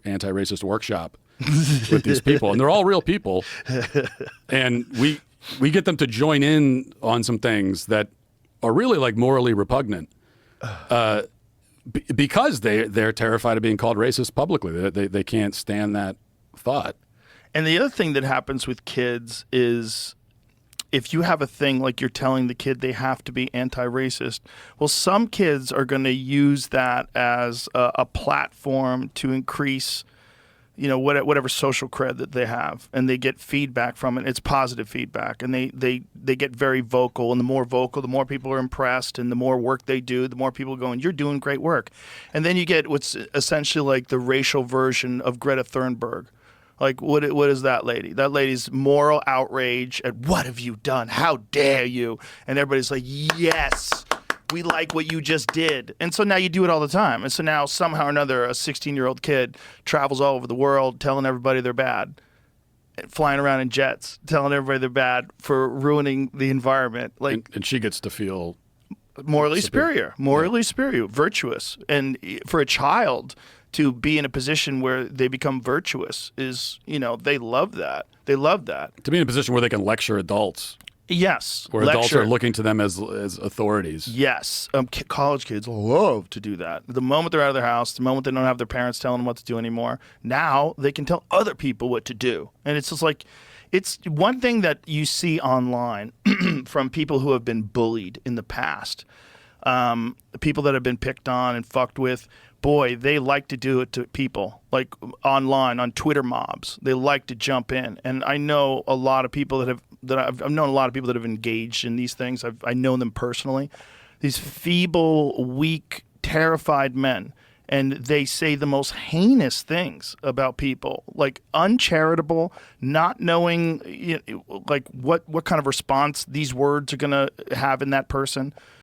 anti-racist workshop with these people, and they're all real people, and we get them to join in on some things that are really like morally repugnant, because they're terrified of being called racist publicly. They can't stand that thought. And the other thing that happens with kids is, if you have a thing like you're telling the kid they have to be anti-racist, well, some kids are going to use that as a platform to increase, whatever social cred that they have, and they get feedback from it. It's positive feedback, and they get very vocal, and the more vocal, the more people are impressed, and the more work they do, the more people going, you're doing great work. And then you get what's essentially like the racial version of Greta Thunberg. Like, what is that lady? That lady's moral outrage at, what have you done? How dare you? And everybody's like, yes, we like what you just did. And so now you do it all the time. And so now somehow or another, a 16-year-old kid travels all over the world telling everybody they're bad, flying around in jets, telling everybody they're bad for ruining the environment. Like, and she gets to feel morally superior, virtuous. And for a child to be in a position where they become virtuous is, they love that. They love that. To be in a position where they can lecture adults. Yes. Where adults are looking to them as authorities. Yes. College kids love to do that. The moment they're out of their house, the moment they don't have their parents telling them what to do anymore, now they can tell other people what to do. And it's just like, it's one thing that you see online from people who have been bullied in the past, people that have been picked on and fucked with. Boy, they like to do it to people, like online, on Twitter mobs. They like to jump in. And I know a lot of people I've known a lot of people that have engaged in these things. I know them personally. These feeble, weak, terrified men. And they say the most heinous things about people, like uncharitable, not knowing like what kind of response these words are going to have in that person.